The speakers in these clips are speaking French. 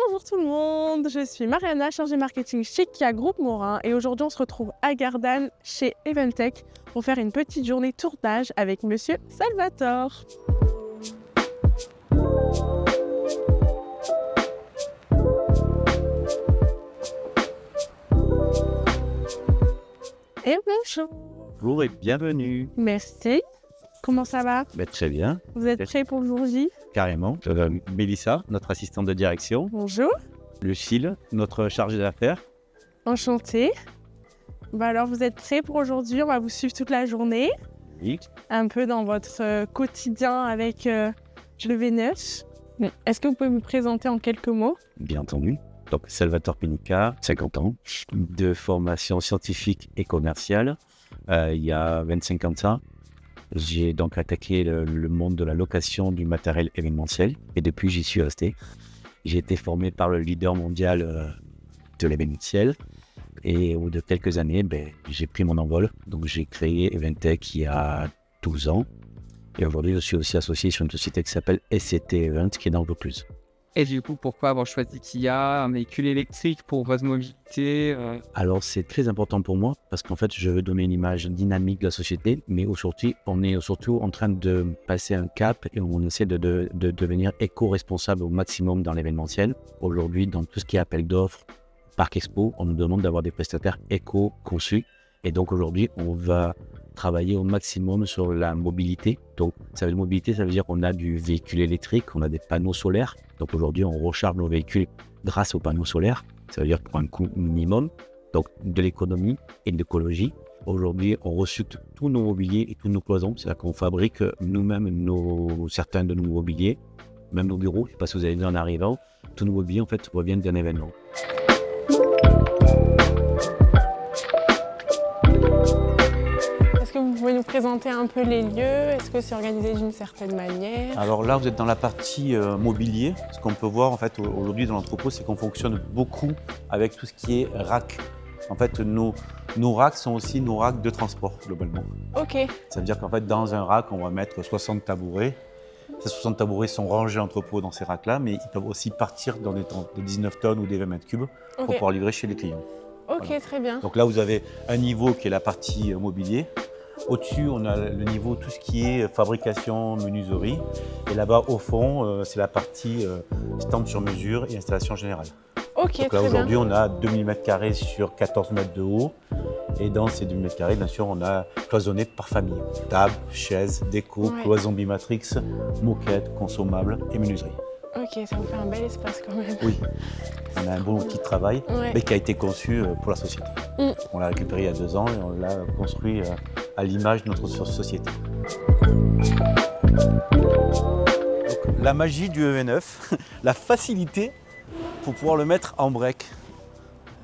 Bonjour tout le monde, je suis Mariana, chargée marketing chez Kia Groupe Morin et aujourd'hui on se retrouve à Gardanne chez Eventech pour faire une petite journée tournage avec Monsieur Salvatore. Et bonjour. Bonjour et bienvenue. Merci. Comment ça va? Très bien, Vous êtes prêts pour le jour J? carrément. Mélissa, notre assistante de direction. Bonjour. Lucille, notre chargée d'affaires. Enchantée. Alors vous êtes prêts pour aujourd'hui? On va vous suivre toute la journée. Oui. Un peu dans votre quotidien avec le V9. Est-ce que vous pouvez vous présenter en quelques mots? Bien entendu. Donc Salvatore Penica, 50 ans, de formation scientifique et commerciale. Il y a 25 ans de ça, j'ai donc attaqué le monde de la location du matériel événementiel et depuis j'y suis resté. J'ai été formé par le leader mondial de l'événementiel et au bout de quelques années, j'ai pris mon envol. Donc j'ai créé Eventech il y a 12 ans et aujourd'hui je suis aussi associé sur une société qui s'appelle SCT Event qui est dans le Vaucluse. Et du coup, pourquoi avoir choisi Kia, un véhicule électrique pour votre mobilité Alors c'est très important pour moi parce qu'en fait je veux donner une image dynamique de la société, mais aujourd'hui on est surtout en train de passer un cap et on essaie de devenir éco-responsable au maximum dans l'événementiel. Aujourd'hui, dans tout ce qui est appel d'offres, Parc Expo, on nous demande d'avoir des prestataires éco-conçus et donc aujourd'hui on va travailler au maximum sur la mobilité. Donc ça veut dire mobilité, ça veut dire qu'on a du véhicule électrique, on a des panneaux solaires. Donc aujourd'hui on recharge nos véhicules grâce aux panneaux solaires. Ça veut dire pour un coût minimum, donc de l'économie et de l'écologie. Aujourd'hui on recycle tous nos mobiliers et tous nos cloisons. C'est-à-dire qu'on fabrique nous-mêmes certains de nos mobiliers, même nos bureaux. Je ne sais pas si vous avez vu en arrivant, tous nos mobiliers en fait reviennent d'un événement. Est-ce que vous pouvez nous présenter un peu les lieux? Est-ce que c'est organisé d'une certaine manière? Alors là, vous êtes dans la partie mobilier. Ce qu'on peut voir en fait aujourd'hui dans l'entrepôt, c'est qu'on fonctionne beaucoup avec tout ce qui est rack. En fait, nos racks sont aussi nos racks de transport globalement. Ok. Ça veut dire qu'en fait, dans un rack, on va mettre 60 tabourets. Ces 60 tabourets sont rangés en entrepôt dans ces racks-là, mais ils peuvent aussi partir dans des 19 tonnes ou des 20 mètres cubes pour pouvoir livrer chez les clients. Ok, Voilà. Très bien. Donc là, vous avez un niveau qui est la partie mobilier. Au-dessus, on a le niveau tout ce qui est fabrication, menuiserie. Et là-bas, au fond, c'est la partie stand sur mesure et installation générale. Ok, Donc là, très aujourd'hui, bien. on a 2000 m² sur 14 mètres de haut. Et dans ces 2000 m², bien sûr, on a cloisonné par famille. Table, chaises, déco, Ouais. cloison bimatrix, moquette, consommables et menuiserie. Ok, ça vous fait un bel espace quand même. Oui, on a un bon outil de travail, Ouais. mais qui a été conçu pour la société. On l'a récupéré il y a 2 ans et on l'a construit à l'image de notre société. Donc, la magie du EV9, la facilité pour pouvoir le mettre en break,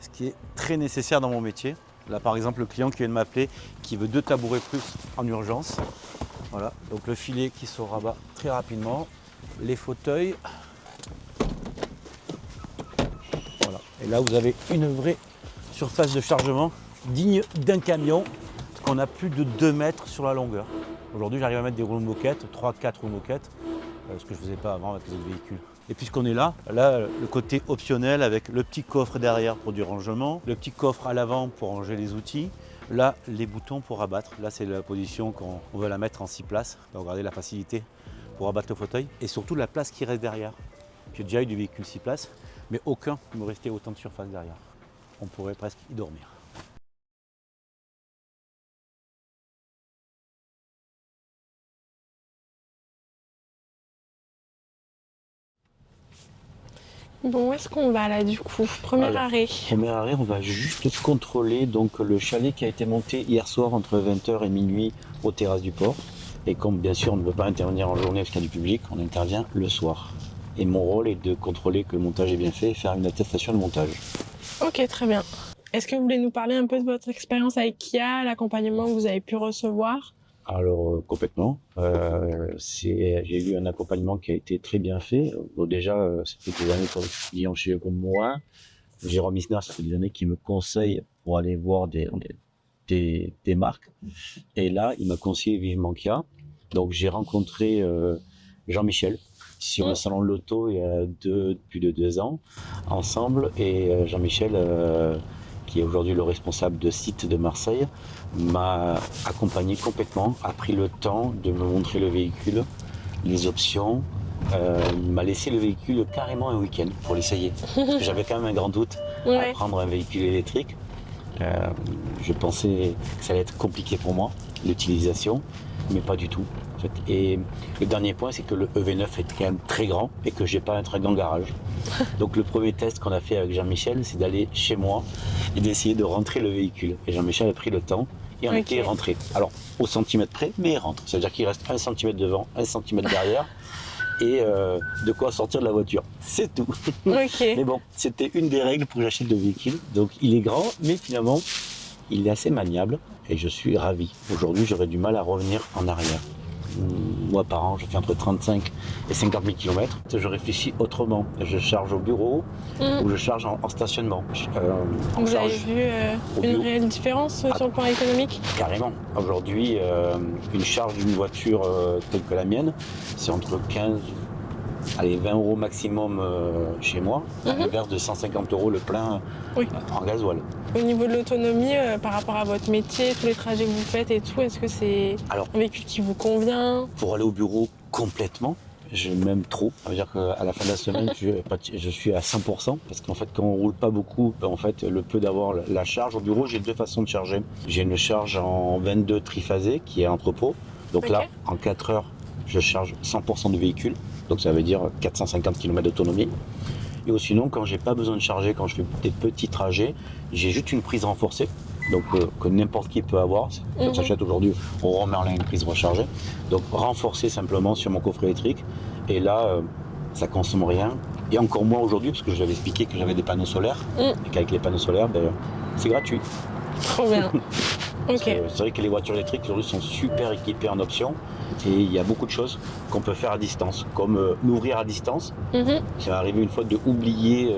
ce qui est très nécessaire dans mon métier. Là par exemple, le client qui vient de m'appeler, qui veut 2 tabourets plus en urgence. Voilà, donc le filet qui se rabat très rapidement, les fauteuils. Voilà. Et là vous avez une vraie surface de chargement digne d'un camion, parce qu'on a plus de 2 mètres sur la longueur. Aujourd'hui j'arrive à mettre des rouleaux de moquette, 3-4 rouleaux de moquette, ce que je ne faisais pas avant avec les autres véhicules. Et puisqu'on est là, le côté optionnel avec le petit coffre derrière pour du rangement, le petit coffre à l'avant pour ranger les outils, là les boutons pour abattre. Là c'est la position qu'on veut la mettre en 6 places. Donc regardez la facilité pour abattre le fauteuil et surtout la place qui reste derrière. J'ai déjà eu du véhicule 6 places, mais aucun ne me restait autant de surface derrière. On pourrait presque y dormir. Bon, où est-ce qu'on va là du coup? Premier Alors, arrêt. Premier arrêt, on va juste contrôler donc, le chalet qui a été monté hier soir entre 20h et minuit aux terrasses du port. Et comme bien sûr on ne peut pas intervenir en journée parce qu'il y a du public, on intervient le soir. Et mon rôle est de contrôler que le montage est bien fait et faire une attestation de montage. Ok, très bien. Est-ce que vous voulez nous parler un peu de votre expérience avec Kia, l'accompagnement que vous avez pu recevoir? Alors complètement, j'ai eu un accompagnement qui a été très bien fait. Bon, déjà, ça fait des années que je suis client chez eux comme moi. Jérôme Isner, ça fait des années qu'il me conseille pour aller voir des marques. Et là, il m'a conseillé vivement Kia. Donc j'ai rencontré Jean-Michel, sur le salon de l'auto il y a plus de 2 ans, ensemble. Et Jean-Michel, qui est aujourd'hui le responsable de site de Marseille, m'a accompagné complètement, a pris le temps de me montrer le véhicule, les options. Il m'a laissé le véhicule carrément un week-end pour l'essayer. Parce que j'avais quand même un grand doute à prendre un véhicule électrique. Je pensais que ça allait être compliqué pour moi, l'utilisation, mais pas du tout. En fait. Et le dernier point, c'est que le EV9 est quand même très grand et que j'ai pas un très grand garage. Donc le premier test qu'on a fait avec Jean-Michel, c'est d'aller chez moi et d'essayer de rentrer le véhicule. Et Jean-Michel a pris le temps et en effet il est rentré. Alors au centimètre près, mais il rentre. C'est-à-dire qu'il reste 1 centimètre devant, 1 centimètre derrière. Et de quoi sortir de la voiture. C'est tout. Mais bon, c'était une des règles pour que j'achète le véhicule. Donc il est grand, mais finalement, il est assez maniable et je suis ravi. Aujourd'hui, j'aurais du mal à revenir en arrière. Moi, par an, je fais entre 35 et 50 000 km. Je réfléchis autrement. Je charge au bureau ou je charge en stationnement. Vous avez vu une réelle différence sur le plan économique? Carrément. Aujourd'hui, une charge d'une voiture telle que la mienne, c'est entre 15 allez, 20 euros maximum chez moi, à l'inverse de 150 euros le plein en gasoil. Au niveau de l'autonomie, par rapport à votre métier, tous les trajets que vous faites et tout, est-ce que c'est un véhicule qui vous convient? Pour aller au bureau complètement, je m'aime trop. Ça veut dire qu'à la fin de la semaine, je suis à 100%. Parce qu'en fait, quand on roule pas beaucoup, en fait, le peu d'avoir la charge au bureau, j'ai 2 façons de charger. J'ai une charge en 22 triphasé qui est entrepôt. Donc là, en 4 heures, je charge 100% du véhicule. Donc ça veut dire 450 km d'autonomie. Et sinon, quand j'ai pas besoin de charger, quand je fais des petits trajets, j'ai juste une prise renforcée. Donc que n'importe qui peut avoir. Quand on s'achète aujourd'hui, on remet en ligne une prise rechargée. Donc renforcée simplement sur mon coffre électrique. Et là, ça consomme rien. Et encore moins aujourd'hui, parce que je l'avais expliqué que j'avais des panneaux solaires. Et qu'avec les panneaux solaires, c'est gratuit. Trop bien. C'est vrai que les voitures électriques aujourd'hui sont super équipées en options. Et il y a beaucoup de choses qu'on peut faire à distance, comme l'ouvrir à distance. Ça m'est arrivé une fois de oublier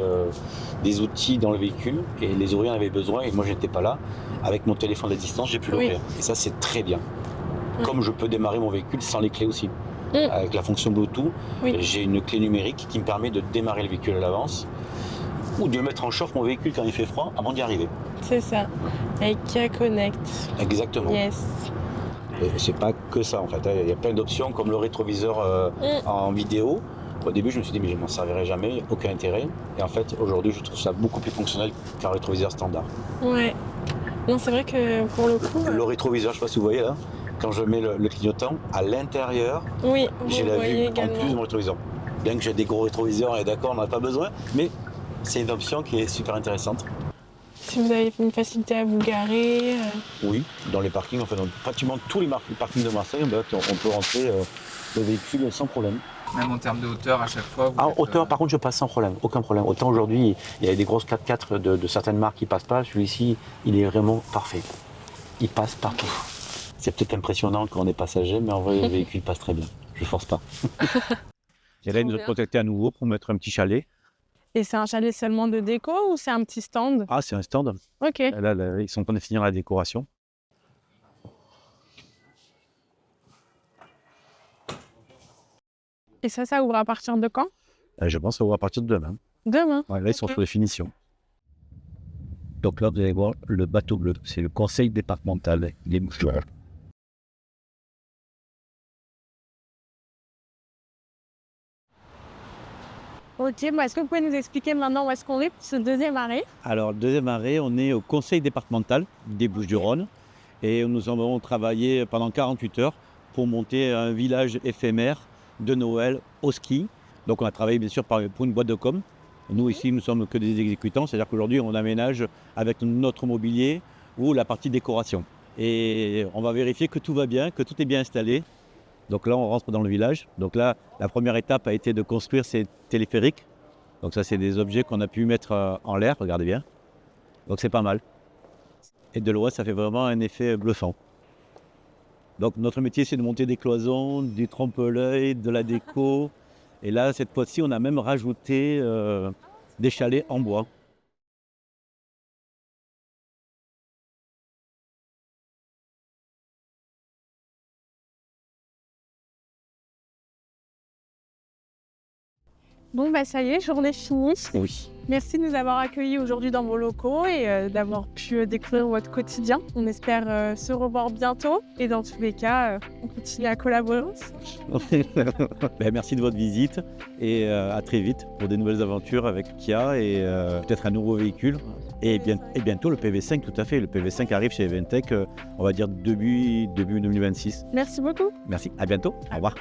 des outils dans le véhicule et les ouvriers en avaient besoin et moi j'étais pas là. Avec mon téléphone à distance, j'ai pu l'ouvrir. Et ça c'est très bien. Comme je peux démarrer mon véhicule sans les clés aussi. Avec la fonction Bluetooth, j'ai une clé numérique qui me permet de démarrer le véhicule à l'avance ou de mettre en chauffe mon véhicule quand il fait froid avant d'y arriver. C'est ça, avec Kia Connect. Exactement. Yes. Et c'est pas que ça en fait, il y a plein d'options comme le rétroviseur en vidéo. Au début je me suis dit mais je m'en servirai jamais, aucun intérêt. Et en fait aujourd'hui je trouve ça beaucoup plus fonctionnel qu'un rétroviseur standard. Ouais. Non c'est vrai que pour le coup... Le rétroviseur, je sais pas si vous voyez là, quand je mets le clignotant, à l'intérieur, j'ai la vue en plus de mon rétroviseur. Bien que j'ai des gros rétroviseurs et d'accord on n'en a pas besoin, mais c'est une option qui est super intéressante. Si vous avez une facilité à vous garer. Oui, dans les parkings, enfin dans pratiquement tous les parkings de Marseille, on peut rentrer le véhicule sans problème. Même en termes de hauteur, à chaque fois. En hauteur, par contre, je passe sans problème, aucun problème. Autant aujourd'hui, il y a des grosses 4x4 de certaines marques qui passent pas. Celui-ci, il est vraiment parfait. Il passe partout. C'est peut-être impressionnant quand on est passager, mais en vrai, le véhicule passe très bien. Je force pas. Et là, il nous a contacté à nouveau pour mettre un petit chalet. Et c'est un chalet seulement de déco ou c'est un petit stand? Ah, c'est un stand. Ok. Là, ils sont en train de finir la décoration. Et ça ouvre à partir de quand? Je pense que ça ouvre à partir de demain. Demain? Ouais, là, ils sont sur les finitions. Donc là, vous allez voir le bateau bleu. C'est le conseil départemental. Il est mouchoir. Ok, est-ce que vous pouvez nous expliquer maintenant où est-ce qu'on est pour ce deuxième arrêt? Alors, le deuxième arrêt, on est au conseil départemental des Bouches-du-Rhône et nous avons travaillé pendant 48 heures pour monter un village éphémère de Noël au ski. Donc, on a travaillé bien sûr pour une boîte de com. Nous, ici, nous sommes que des exécutants, c'est-à-dire qu'aujourd'hui, on aménage avec notre mobilier ou la partie décoration. Et on va vérifier que tout va bien, que tout est bien installé. Donc là, on rentre dans le village. Donc là, la première étape a été de construire ces téléphériques. Donc ça, c'est des objets qu'on a pu mettre en l'air, regardez bien. Donc c'est pas mal. Et de loin, ça fait vraiment un effet bluffant. Donc notre métier, c'est de monter des cloisons, du trompe-l'œil, de la déco. Et là, cette fois-ci, on a même rajouté des chalets en bois. Bon, bah ça y est, journée finie. Oui. Merci de nous avoir accueillis aujourd'hui dans vos locaux et d'avoir pu découvrir votre quotidien. On espère se revoir bientôt et dans tous les cas, on continue à collaborer. Merci de votre visite et à très vite pour des nouvelles aventures avec Kia et peut-être un nouveau véhicule. Et bientôt le PV5, tout à fait. Le PV5 arrive chez Eventech, on va dire début 2026. Merci beaucoup. Merci, à bientôt. Au revoir.